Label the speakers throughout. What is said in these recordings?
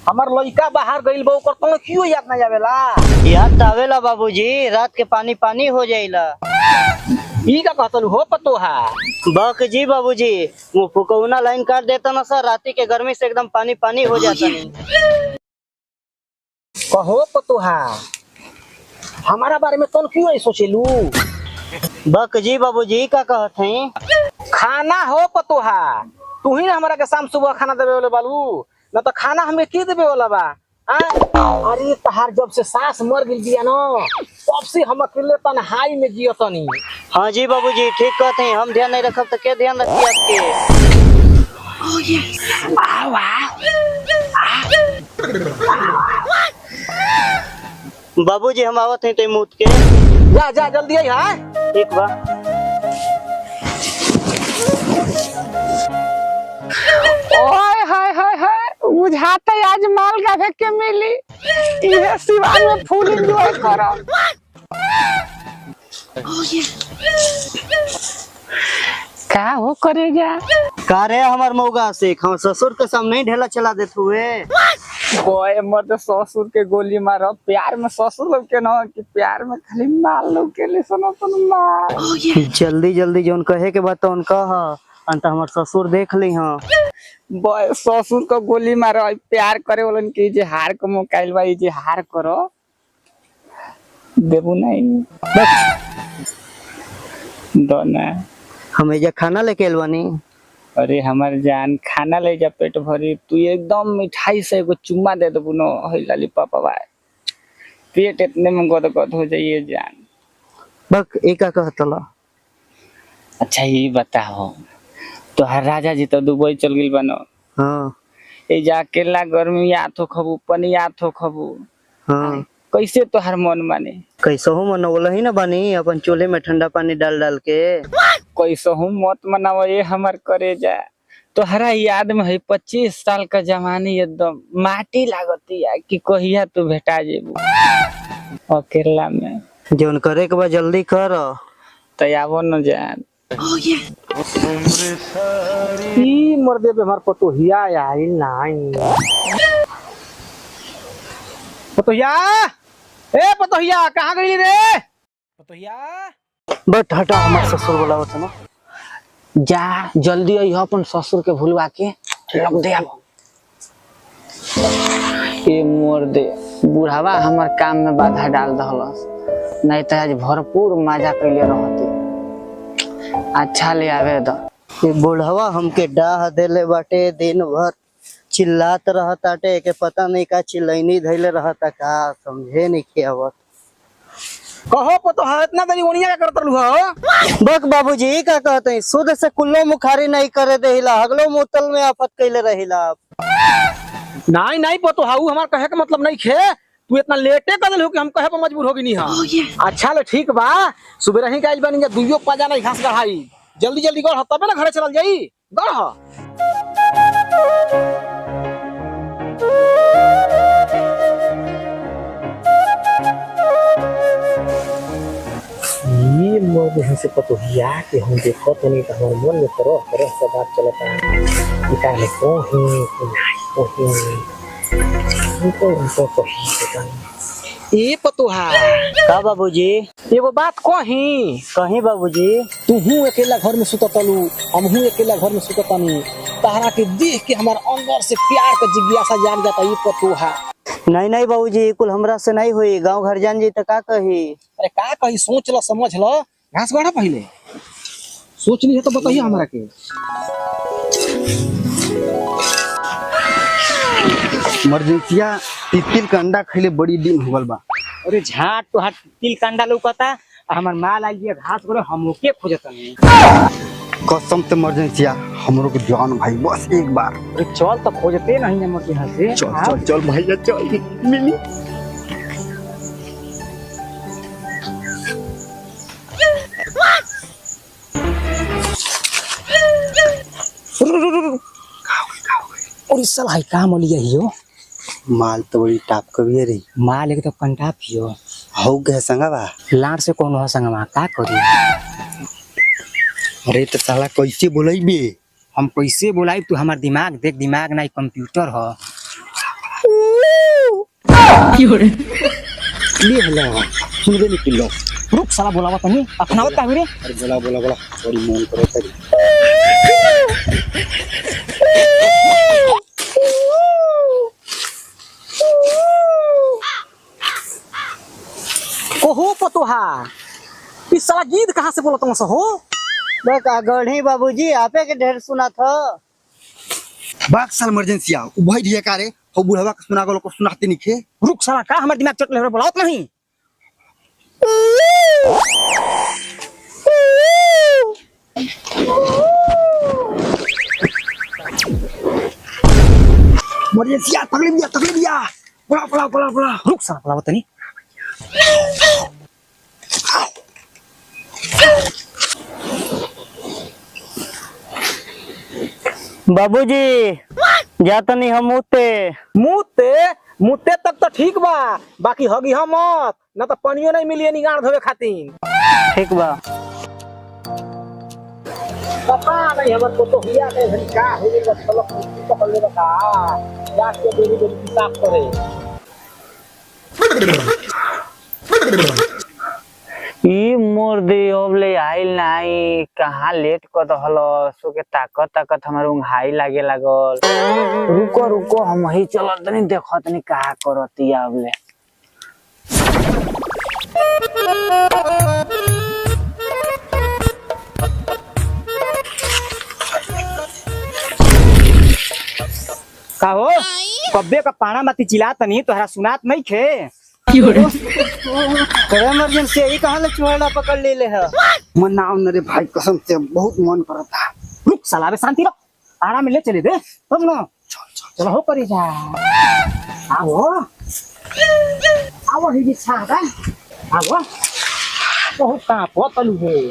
Speaker 1: हमार लड़का बाहर गइल बा ओकर तो क्यों याद नहीं आवेला।
Speaker 2: याद आवेला बाबूजी, रात के पानी पानी हो जाइला।
Speaker 1: ई का कहतल हो पतोहा।
Speaker 2: बक जी बाबूजी, वो फुकौना लाइन काट देता ना सर, राती के गर्मी से एकदम पानी पानी हो जाता नहीं।
Speaker 1: कहो पतोहा, हमारा बारे में तुम क्यों नहीं सोचेलू।
Speaker 2: बक जी बाबूजी का कहत हैं?
Speaker 1: खाना हो पतोहा, तू ही ना हमारा के शाम सुबह खाना देवे वाले बालू, न तो खाना हमें के देवे वाला बा। अरे तहार जब से सास मर गई बिया न, तब से हम अकेले तन्हाई में जियतनी।
Speaker 2: हाँ जी बाबूजी ठीक कहते हैं, हम ध्यान नहीं रखब तो क्या ध्यान रखिए आपके। बाबूजी हम आवत हैं तो मूत के।
Speaker 1: जा जा जल्दी आई है।
Speaker 2: ठीक बा।
Speaker 3: ओए हाय हाय हाय, बुझाते आज माल गाभे के मिली। इहे सिवान में फूल एंजॉय करो। का हो करेगा?
Speaker 2: का रे हमार मौगा से हम ससुर के सामने ढेला चला देत हुए।
Speaker 3: बॉय मर्द ससुर के गोली मारो, प्यार में ससुर लोग के न कि प्यार में खाली माल लोग के लिए सुनो तुम माल।
Speaker 2: जल्दी जल्दी जोन कहे के बात उन कह, अंत हमार ससुर देख ली। हाँ
Speaker 3: बॉय ससुर को गोली मारो, प्यार करे बोलन कि जे हार को मुकाइल भाई जे हार करो देबू नहीं दो ना।
Speaker 2: हम एजा खाना लेके अलवानी।
Speaker 3: अरे हमार जान खाना ले जा पेट भरी, तू एकदम मिठाई से एगो चुम्मा दे देबू न, हई लाली पापा भाई पेट इतने में गदगद हो जाइए जान।
Speaker 2: बक एका कहतला।
Speaker 3: अच्छा ये बताओ, तो हर राजा जी तो दुबई चल गइल बनो।
Speaker 2: हाँ
Speaker 3: ए जा अकेला गर्मी आथो खबू पनी आथो खबू,
Speaker 2: हाँ
Speaker 3: कैसे तो हर मन माने।
Speaker 2: कैसे हो मनोवला ही ना बानी, अपन चूल्हे में ठंडा पानी डाल डाल के।
Speaker 3: कैसे हूँ मत मनाओ ये हमार करे जा, तो हरा याद में है 25 साल का जवानी एकदम माटी लागती है कि कहिया तू भेटा जेबू अकेला में।
Speaker 2: जोन करे के बाद जल्दी कर।
Speaker 3: तयावो न जान।
Speaker 1: ई मर्दे पे हमार पतोहिया आई नहीं। पतोहिया, ए पतोहिया कहाँ गई रे पतोहिया।
Speaker 2: बट हटा, हमार ससुर बोला होता ना।
Speaker 1: जा जल्दी आई अपन ससुर के भूलवा के लग दे। अब
Speaker 3: ए मोर दे बुढ़ावा हमार काम में बाधा डाल दहलस, नहीं तो आज भरपूर मजा कैले रहती। अच्छा ले आवे द।
Speaker 2: ये बुढ़वा हमके डाह देले बाटे, दिन भर चिल्लात रहताटे के पता नहीं का चिल्लैनी धैले रहता, का समझे नहीं के आवत।
Speaker 1: कहो पतोहा इतना देरी ओनिया का करत रहलू हो।
Speaker 2: बक बाबूजी का कहते हैं, सुध से कुल्लो मुखारी नहीं करे देहिला, हगलो मुतल में आफत कैले रहिला।
Speaker 1: नहीं नहीं पतोहा, ऊ हमार कहे का मतलब नहीं खे। तू इतना लेटे कर हो कि हम कहे पर मजबूर हो गई नहीं। हाँ अच्छा ले ठीक बा, सुबह ही काज बनी दुइयो पाजा नहीं घास गढ़ाई। जल्दी जल्दी गढ़ तबे ना घरे चल जाई। गढ़ ये मोर यहाँ से पतोहिया के हम देखो तो नहीं, तो हमारे मन में तरह तरह से बात चलता है। निकाले ए पतोहा
Speaker 2: का बाबूजी?
Speaker 1: एगो बात कही।
Speaker 2: कहीं बाबूजी।
Speaker 1: तू हूँ अकेला घर में सुतलू, हम हूँ अकेला घर में सुतनी, तहरा के देख के हमारे अंदर से प्यार का जिज्ञासा जाग जाता। ये पतोहा
Speaker 2: नहीं नहीं बाबूजी, कुल हमरा से नहीं हुई, गांव घर जान जी तो का कही।
Speaker 1: अरे का कही, सोच लो समझ लो। घास गढ़ा पहले सोच ली है तो बताइए हमारा के।
Speaker 4: इमरजेंसिया तिल का अंडा खैले बड़ी दिन हो गल बा।
Speaker 1: अरे झाट तो हाथ तिल कंडा लौकता, हमार माल आई है घास गढ़े हम ओके खोजता नहीं।
Speaker 4: कसम से इमरजेंसिया हमरो के जान भाई, बस एक बार।
Speaker 1: अरे चल तो खोजते नहीं हम यहाँ से।
Speaker 4: चल चल चल भैया चल मिली।
Speaker 1: और इस साल हाई काम लिया हियो
Speaker 4: माल तो बड़ी टाप कभी रे।
Speaker 1: माल एक तो कंटा पियो
Speaker 4: हौ के संगा बा
Speaker 1: लाड़ से कौन हो संगमा का करी।
Speaker 4: अरे तो साला कैसे बोलाई बे?
Speaker 1: हम कैसे बोलाई, तू हमार दिमाग देख, दिमाग नहीं कंप्यूटर हो।
Speaker 4: लिए हला सुन दे निकलो
Speaker 1: रुक साला बोलावा तनी अपनावत का रे।
Speaker 4: अरे बोला बोला बोला बड़ी मन करे तेरी
Speaker 1: ओहो पतोहा इस साला गीत कहाँ से बोला तुम हो?
Speaker 2: बस गढ़ी बाबूजी आपे के ढेर सुना था।
Speaker 4: बाग साल इमरजेंसी आ भाई दिया का रे हो बुढ़वा के सुना को सुनाते नहीं खे।
Speaker 1: रुक साला का हमारे दिमाग चट ले बोलावत नहीं।
Speaker 4: इमरजेंसी आ तकलीफ दिया बोला बोला बोला बोला
Speaker 1: रुक साला बोलावत नहीं।
Speaker 2: बाबूजी जाता नहीं हम
Speaker 1: मुते तक तो ठीक बा, बाकी होगी हम मत ना तो पानियो नहीं मिली निगाड़ धोवे खातिर।
Speaker 2: ठीक बा।
Speaker 1: पता नहीं हमर को तो हिया के घड़ी का हो गइल बस चलो पकड़ ले बता जाके देवी देवी साफ करे।
Speaker 3: ई मोर दे ओबले आइल नाही कहाँ लेट क दहल सो के ताकत हमर उंघाई लागे लागल। रुको रुको हम ही चलत नहीं देखत नहीं का करती ओबले।
Speaker 1: का हो कब्बे का पाना मती चिल्लात नहीं तोहरा सुनात नहीं खे।
Speaker 2: इमरजेंसी यही कहाँ ले चुहड़ा पकड़ ले है।
Speaker 4: मन ना न रे भाई कसम से बहुत मन करता।
Speaker 1: रुक साला बे शांति रहो आराम में ले चले दे तब ना चलो हो करी जा। आओ ही छागा आओ बहुत का पोतलू है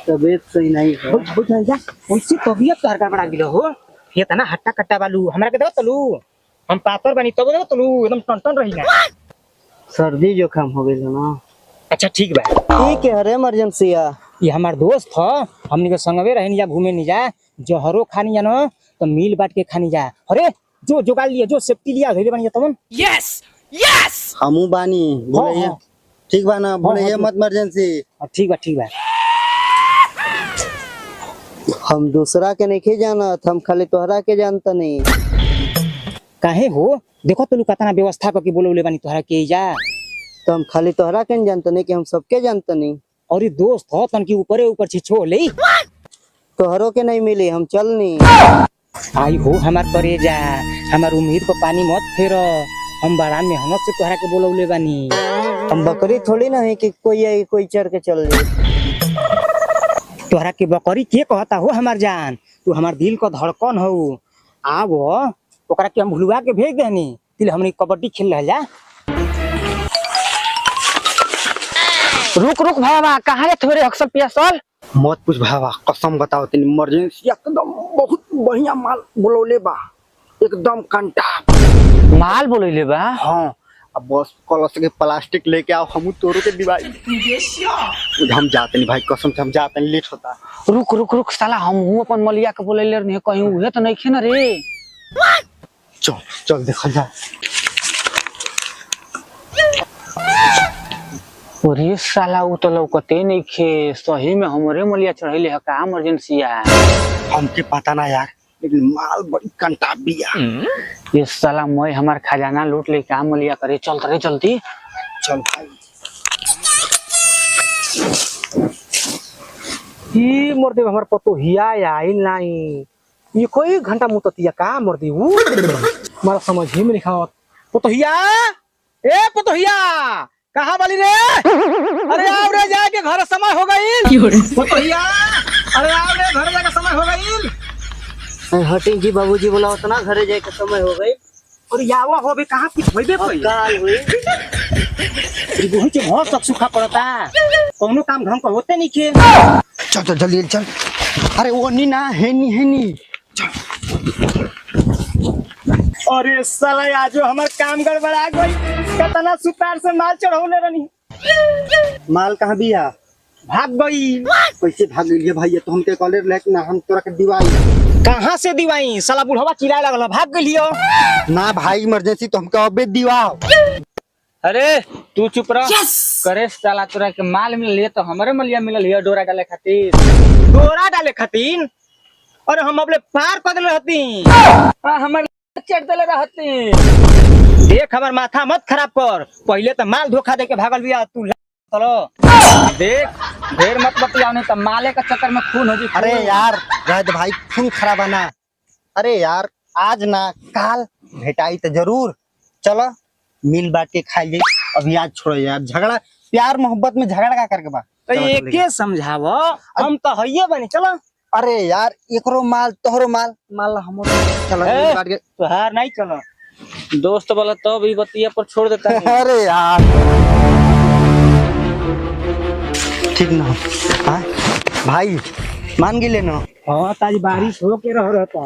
Speaker 2: तबीयत सही नहीं है।
Speaker 1: बुझ जा उनसी तबीयत तोहर का बड़ा गिलो हो ये तना हट्टा कट्टा बालू हमरा के दो तलू हम पातर बनी तब दो तलू एकदम टन रही ना।
Speaker 2: सर्दी जोखम हो गई ना।
Speaker 1: अच्छा ठीक बा
Speaker 2: ठीक है हरे इमरजेंसी आ
Speaker 1: ये हमार दोस्त था हमनी के संगवे रहनी जा घूमे नहीं जा जहरो खानी जा ना तो मिल बांट के खानी जा। अरे जो जुगाड़ लिया जो सेफ्टी लिया धोले बनी तमन। यस यस
Speaker 2: हमू बानी बोले
Speaker 1: हाँ।
Speaker 2: ठीक बा ना बोले
Speaker 1: हाँ,
Speaker 2: मत इमरजेंसी।
Speaker 1: ठीक बा
Speaker 2: हम दूसरा के नहीं जानत हम खाली तोहरा के जानता नहीं।
Speaker 1: काहे हो देखो तू कतना व्यवस्था करके बोलौले बानी तोहरा के जा
Speaker 2: तो हम खाली तोहरा के नहीं जानता नहीं कि हम सबके जानता नहीं।
Speaker 1: और ये दोस्त हो तन की ऊपरे ऊपर छिछो ले
Speaker 2: तोहरों के नहीं मिली हम चल नहीं।
Speaker 1: आई हो हमार करे जा हमार उम्मीद पर पानी मत फेरो हम बड़ा मेहनत से तोहरा के बोलौले बानी।
Speaker 2: हम बकरी थोड़ी ना है कि कोई चढ़ के चल जाए।
Speaker 1: तोहरा के बकरी के कहता हो हमार जान तू हमार दिल का धड़कन हो। आब ओकरा के हम भुलवा के भेज देनी तिल हमनी कबड्डी खेल रह जा। रुक भावा कहाँ रे थोड़े अक्सर पियासल
Speaker 4: मत पूछ भावा कसम बताओ तेरी इमरजेंसी एकदम बहुत बढ़िया माल बोलौले बा एकदम कंटा
Speaker 3: माल बोलैले बा।
Speaker 4: हाँ अब बस कलश के प्लास्टिक लेके आओ हम तोरो के दिवाई हम जाते नहीं भाई कसम से हम जाते नहीं लेट होता।
Speaker 3: रुक साला हम अपन मलिया के बोलैले नहीं कहीं उहे तो नहीं खे ना रे।
Speaker 4: चल चल देखल जा।
Speaker 3: अरे साला उ तो लौकते नहीं खे सही में हमरे मलिया चढ़ैले है का इमरजेंसी है।
Speaker 4: हमके पता ना यार लेकिन माल बड़ी कंटा बिया।
Speaker 3: ये साला मैं हमार खजाना लूट ले का मलिया करे चल रे जल्दी
Speaker 4: चल भाई।
Speaker 1: ई मोर दे हमर पतो हिया आइल नहीं ये कोई घंटा मुततिया का मोर दे उ मारा समझ ही में लिखा पतो हिया ए पतो हिया कहाँ वाली रे। अरे आओ रे जाके घर समय हो गई पतो हिया अरे आओ रे घर जाके समय हो गई।
Speaker 2: हटी जी बाबूजी बोला उतना घरे जाए के समय हो गई।
Speaker 1: और यावा हो बे कहाँ कुछ होइबे कोई
Speaker 2: काल हुई
Speaker 1: ई बहुत के बहुत तक सूखा पड़ता कोनो काम ढंग का होते नहीं के।
Speaker 4: चल चल जल्दी चल। अरे वो नी ना है नी
Speaker 1: अरे साला आज हमार काम गड़बड़ा गई कतना सुतार से माल चढ़ौले रहनी
Speaker 2: माल कहाँ बिया
Speaker 1: भाग गई।
Speaker 4: कैसे भाग गई भाई ये तो हमके कॉलेज लेके ना हम तोरा के दिवाई
Speaker 1: कहाँ से दिवाई साला बुढ़वा चिल्लाए लगल भाग गई।
Speaker 4: ना भाई इमरजेंसी तो हमके अबे दिवाओ।
Speaker 3: अरे तू चुप रह। करे साला तोरा के माल मिल लिया तो हमारे मलिया मिलल है डोरा डाले खातिर।
Speaker 1: डोरा डाले खातिर अरे हम अपने पार कर देले रहती
Speaker 3: हमारे चढ़ देले रहती।
Speaker 1: देख हमार माथा मत खराब कर पहले तो माल धोखा दे के भागल बिया तू चलो
Speaker 3: देख ढेर मत बतियाओ नहीं तो माले का चक्कर में खून हो जी।
Speaker 2: अरे यार रहत भाई खून खराब है ना। अरे यार आज ना काल भेटाई तो जरूर। चलो मिल बांट के खाई जाई। अभी आज छोड़ो यार झगड़ा प्यार मोहब्बत में झगड़ा का करके बा।
Speaker 1: तो
Speaker 2: चलो,
Speaker 1: ये
Speaker 2: चलो,
Speaker 1: के समझावो हम तो हइये बनी चलो।
Speaker 2: अरे यार एकरो माल तोहरो माल माल हमरो चलो
Speaker 1: ए,
Speaker 2: मिल बांट के।
Speaker 1: तुहार नहीं चलो
Speaker 3: दोस्त वाला तो भी बतिया पर छोड़ देता है।
Speaker 2: अरे यार ठीक ना हाँ भाई मान गिले ना।
Speaker 1: हाँ ताजी बारिश हो के रह रहता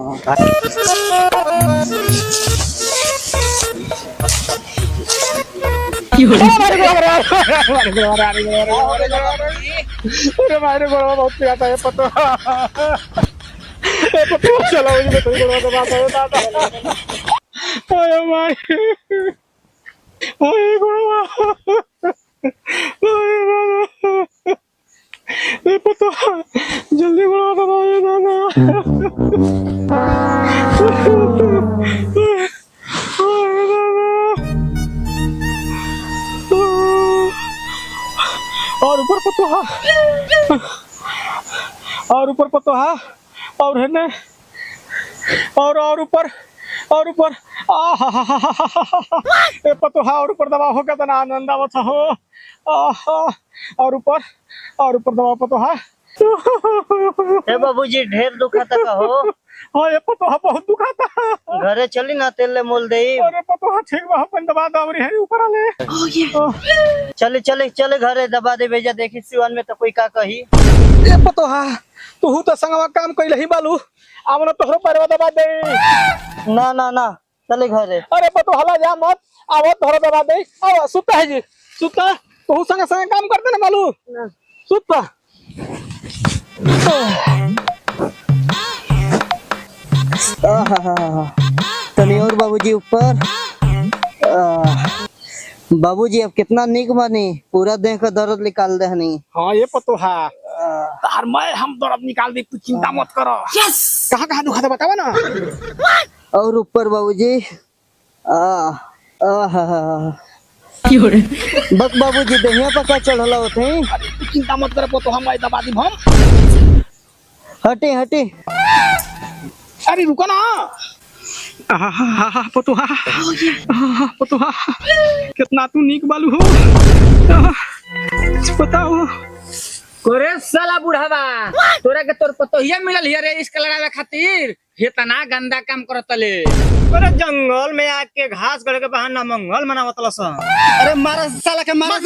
Speaker 1: जल्दी और ऊपर पतोहा और ऊपर पतोहा और है ना और ऊपर ए पतोहा और ऊपर दबा हो कितना आनंद आवत हो और ऊपर दबा पतोहा
Speaker 2: ए बाबूजी ढेर दुखा हो।
Speaker 1: हाँ ये पतोहा बहुत दुखाता
Speaker 2: घरे चली ना तेल ले मोल दे।
Speaker 1: अरे पतोहा ठीक बा अपन दबा दावरी है ऊपर आले
Speaker 2: चले चले चले घरे दबा दे भेजा देखी सिवान में तो कोई का कही।
Speaker 1: ए पतोहा तू तो संगवा काम कइले ही बालू आवना तोहरो पैरवा दबा दे।
Speaker 2: ना ना ना चले घरे।
Speaker 1: अरे पतोहा ला जा मत आवो तोहरो दबा दे आओ सुता है जी सुता तू संग संग काम करते ना बालू सुता
Speaker 2: तनी और बाबूजी ऊपर। बाबूजी अब कितना निक बनी पूरा देह का दर्द निकाल दे हनी।
Speaker 1: हाँ ये पतोहा तार मैं हम दर्द निकाल दे तू चिंता मत करो। कहाँ दुखा था बतावा ना।
Speaker 2: और ऊपर बाबूजी बक बाबूजी दहिया पका चढ़ला होते
Speaker 1: तू चिंता मत कर पतोहा मैं दबा दी हम।
Speaker 2: हटे हटे।
Speaker 1: अरे रुको ना पतोहा पतोहा कितना तू नीक बालू हो बताओ।
Speaker 3: कोरे साला बुढ़ावा तोरा के तोर पतोहिया मिलल हिया रे इसके लगावे खातिर इतना गंदा काम करतले।
Speaker 1: अरे जंगल में आके घास गड़ के बहाना मंगल मनावतला सा।
Speaker 2: अरे मारा साला के मारा